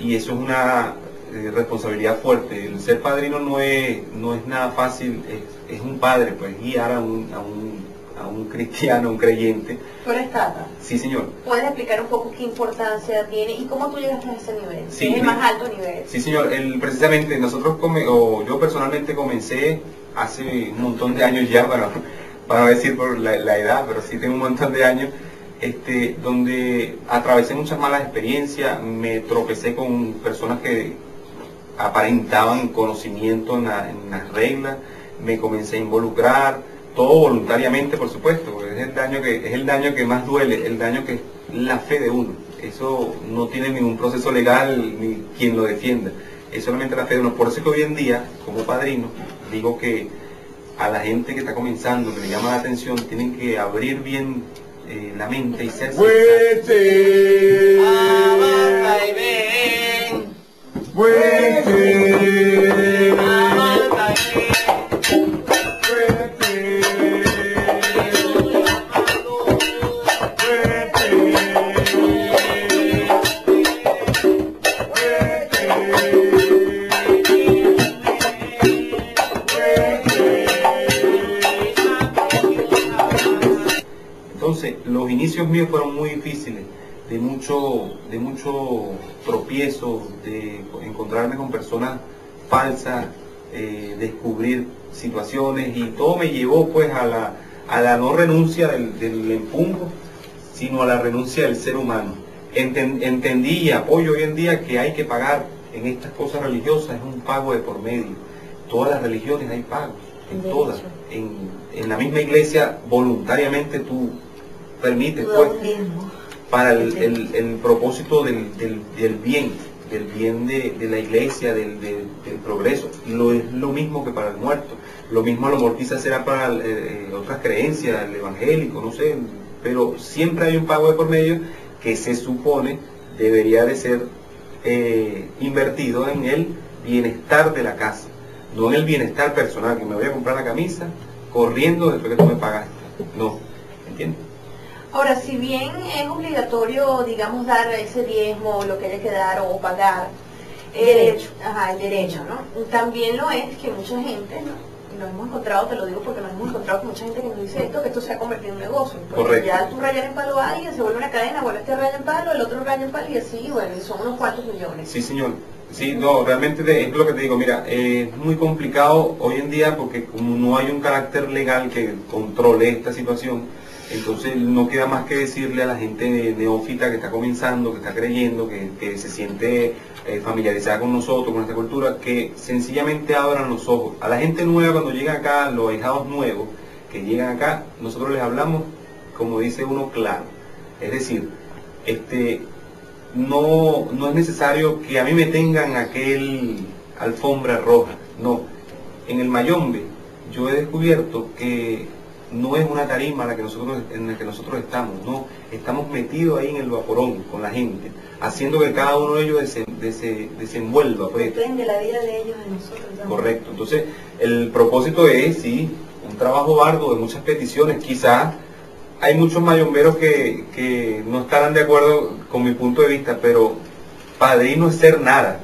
y eso es una responsabilidad fuerte. El ser padrino no es nada fácil, es un padre, pues guiar a un cristiano, a un creyente. ¿Tú eres tata? Sí, señor. ¿Puedes explicar un poco qué importancia tiene y cómo tú llegaste a ese nivel? Sí, es el más alto nivel. Sí, señor. Precisamente yo personalmente comencé hace un montón de años ya, para no decir por la edad, pero sí tengo un montón de años, donde atravesé muchas malas experiencias, me tropecé con personas que aparentaban conocimiento en las reglas, me comencé a involucrar, todo voluntariamente, por supuesto, porque es el daño que más duele, el daño que es la fe de uno. Eso no tiene ningún proceso legal ni quien lo defienda, es solamente la fe de uno. Por eso es que hoy en día, como padrino, digo que a la gente que está comenzando, que le llama la atención, tienen que abrir bien la mente y ser Entonces, los inicios míos fueron muy difíciles, de mucho tropiezo, de encontrarme con personas falsas, descubrir situaciones, y todo me llevó pues a la no renuncia del empujo, sino a la renuncia del ser humano. Entendí y apoyo hoy en día que hay que pagar en estas cosas religiosas, es un pago de por medio. Todas las religiones hay pagos, en todas. En la misma iglesia voluntariamente tú permites pues para el propósito del bien de la iglesia, del progreso. Es lo mismo que para el muerto, lo mismo a lo mejor quizás será para otras creencias, el evangélico, no sé, pero siempre hay un pago de por medio que se supone debería de ser invertido en el bienestar de la casa, no en el bienestar personal, que me voy a comprar la camisa corriendo después que tú me pagaste. No, ¿entiendes? Ahora, si bien es obligatorio, digamos, dar ese diezmo, lo que haya que dar o pagar, el derecho, ¿no? También lo es que mucha gente, ¿no? Y lo hemos encontrado, te lo digo porque nos hemos encontrado con mucha gente que nos dice que esto se ha convertido en un negocio. Porque correcto. Ya tú rayas en palo a alguien, se vuelve una cadena, vuelve este raya en palo, el otro raya en palo y así, bueno, y son unos cuantos millones. Sí, señor. Sí, no, realmente es lo que te digo, mira, es muy complicado hoy en día porque como no hay un carácter legal que controle esta situación, entonces no queda más que decirle a la gente neófita que está comenzando, que está creyendo, que se siente familiarizada con nosotros, con esta cultura, que sencillamente abran los ojos. A la gente nueva cuando llega acá, los ahijados nuevos que llegan acá, nosotros les hablamos, como dice uno, claro. Es decir, no es necesario que a mí me tengan aquel alfombra roja, no. En el Mayombe yo he descubierto que no es una tarima en la que nosotros estamos, no, estamos metidos ahí en el vaporón con la gente, haciendo que cada uno de ellos desenvuelva. Pues. Depende la vida de ellos, de nosotros también. Correcto, entonces el propósito es, sí, un trabajo arduo de muchas peticiones. Quizás hay muchos mayomberos que no estarán de acuerdo con mi punto de vista, pero padrino es ser nada,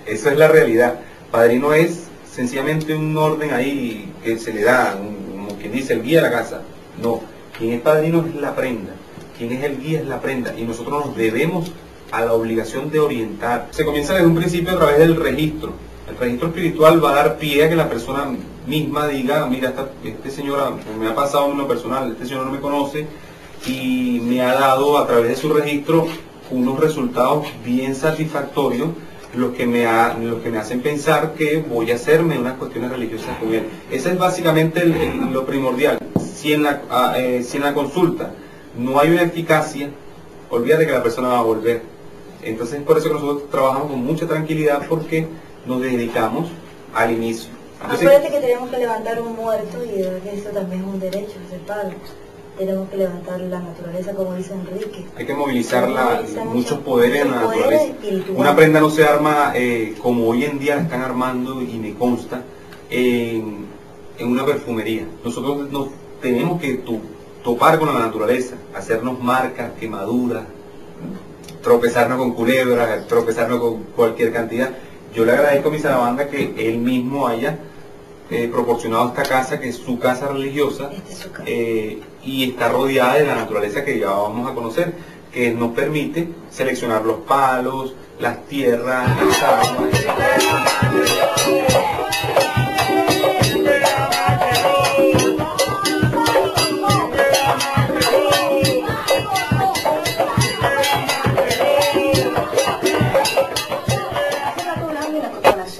eso es la realidad. Padrino es sencillamente un orden ahí que se le da, quien dice el guía de la casa. No, quien es padrino es la prenda, quien es el guía es la prenda, y nosotros nos debemos a la obligación de orientar. Se comienza desde un principio a través del registro. El registro espiritual va a dar pie a que la persona misma diga, mira, este señor me ha pasado en lo personal, este señor no me conoce y me ha dado a través de su registro unos resultados bien satisfactorios, los que me hacen pensar que voy a hacerme unas cuestiones religiosas con él. Ese es básicamente lo primordial. Si en la consulta no hay una eficacia, olvídate que la persona va a volver. Entonces es por eso que nosotros trabajamos con mucha tranquilidad, porque nos dedicamos al inicio. Entonces, acuérdate que tenemos que levantar un muerto, y eso también es un derecho, ser padre. Tenemos que levantar la naturaleza, como dice Enrique. Hay que movilizar muchos poderes en la naturaleza. Una prenda no se arma como hoy en día la están armando, y me consta, en una perfumería. Nosotros nos tenemos que topar con la naturaleza, hacernos marcas, quemaduras, tropezarnos con culebras, tropezarnos con cualquier cantidad. Yo le agradezco a mi Sarabanda que él mismo haya proporcionado esta casa, que es su casa religiosa, y está rodeada de la naturaleza que ya vamos a conocer, que nos permite seleccionar los palos, las tierras, las aguas.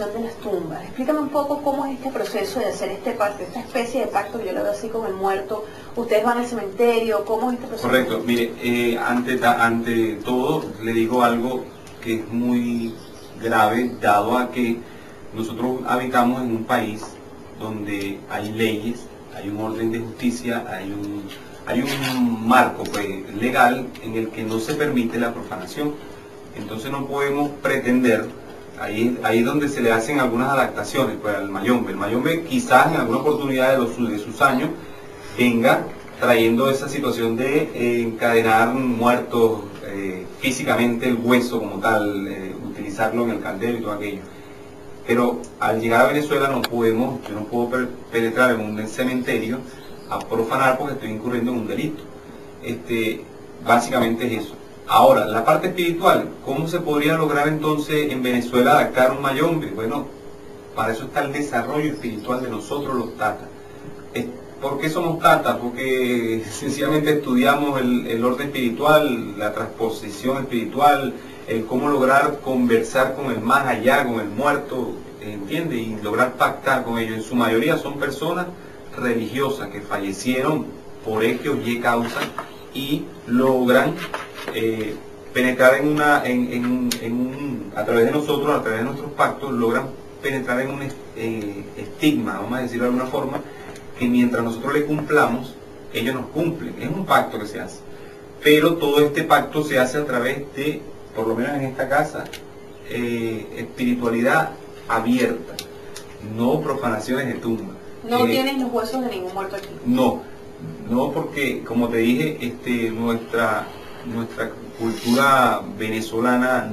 De las tumbas. Explícame un poco cómo es este proceso de hacer este pacto, esta especie de pacto que yo lo veo así con el muerto. Ustedes van al cementerio, ¿cómo es este proceso? Correcto, mire, ante todo le digo algo que es muy grave, dado a que nosotros habitamos en un país donde hay leyes, hay un orden de justicia, hay un marco pues, legal en el que no se permite la profanación. Entonces no podemos pretender. Ahí es donde se le hacen algunas adaptaciones pues, al mayombe. El mayombe quizás en alguna oportunidad de sus años venga trayendo esa situación de encadenar muertos físicamente el hueso como tal, utilizarlo en el caldero y todo aquello. Pero al llegar a Venezuela yo no puedo penetrar en un cementerio a profanar porque estoy incurriendo en un delito. Básicamente es eso. Ahora, la parte espiritual, ¿cómo se podría lograr entonces en Venezuela adaptar un mayombe? Bueno, para eso está el desarrollo espiritual de nosotros los tatas. ¿Por qué somos tatas? Porque sencillamente estudiamos el orden espiritual, la transposición espiritual, el cómo lograr conversar con el más allá, con el muerto, ¿entiende? Y lograr pactar con ellos. En su mayoría son personas religiosas que fallecieron por X o Y causa y logran penetrar a través de nosotros, a través de nuestros pactos, logran penetrar en un estigma, vamos a decirlo de alguna forma, que mientras nosotros le cumplamos, ellos nos cumplen. Es un pacto que se hace. Pero todo este pacto se hace a través de, por lo menos en esta casa, espiritualidad abierta, no profanaciones de tumba. ¿No tienen los huesos de ningún muerto aquí? No porque, como te dije, nuestra cultura venezolana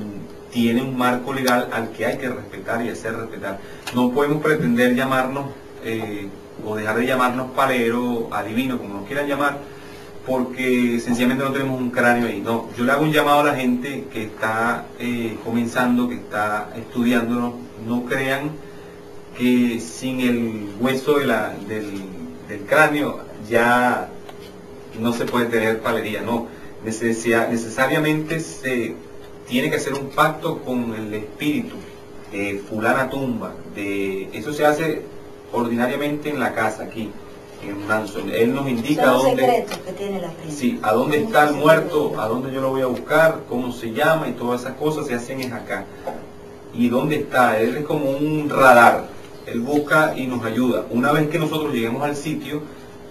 tiene un marco legal al que hay que respetar y hacer respetar. No podemos pretender llamarnos o dejar de llamarnos palero, adivino, como nos quieran llamar, porque sencillamente no tenemos un cráneo ahí. No, yo le hago un llamado a la gente que está comenzando, que está estudiando, no crean que sin el hueso del cráneo ya no se puede tener palería, no. Necesariamente se tiene que hacer un pacto con el espíritu de fulana tumba. Eso se hace ordinariamente en la casa aquí, en Manson. Él nos indica dónde, que tiene la prensa. Sí, a dónde está el muerto, a dónde yo lo voy a buscar, cómo se llama y todas esas cosas se hacen es acá. Y dónde está, él es como un radar. Él busca y nos ayuda. Una vez que nosotros lleguemos al sitio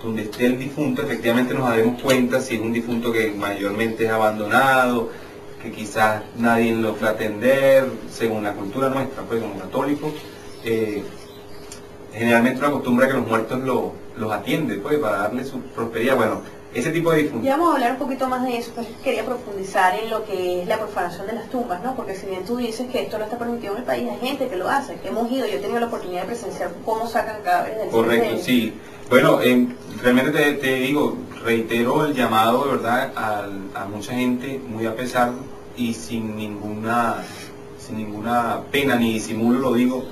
donde esté el difunto, efectivamente nos daremos cuenta si es un difunto que mayormente es abandonado, que quizás nadie lo fue a atender, según la cultura nuestra, pues como católicos, generalmente una costumbre que los muertos los atiende, pues, para darle su prosperidad. Bueno, ese tipo de difuntos. Ya vamos a hablar un poquito más de eso, pero quería profundizar en lo que es la profanación de las tumbas, ¿no? Porque si bien tú dices que esto no está permitido en el país, hay gente que lo hace, que hemos ido, yo he tenido la oportunidad de presenciar cómo sacan cadáveres del Correcto, cementerio. sí. Bueno, realmente te digo, reitero el llamado de verdad a mucha gente, muy a pesar y sin ninguna pena ni disimulo lo digo,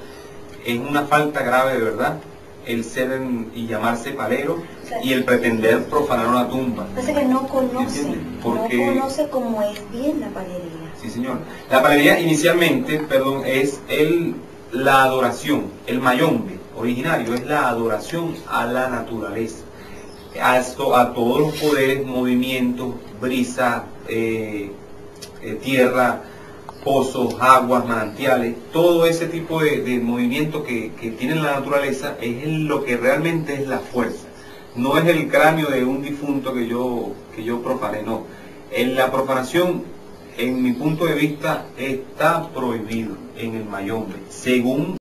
es una falta grave de verdad el ser y llamarse palero y el pretender profanar una tumba. Parece que no conoce, Porque, no conoce cómo es bien la palería. Sí, señor. La palería inicialmente, es la adoración, el mayombe originario es la adoración a la naturaleza, a todos los poderes, movimientos, brisa, tierra, pozos, aguas, manantiales, todo ese tipo de movimiento que tiene la naturaleza es lo que realmente es la fuerza. No es el cráneo de un difunto que yo profané, no. En la profanación, en mi punto de vista, está prohibido en el mayombe, según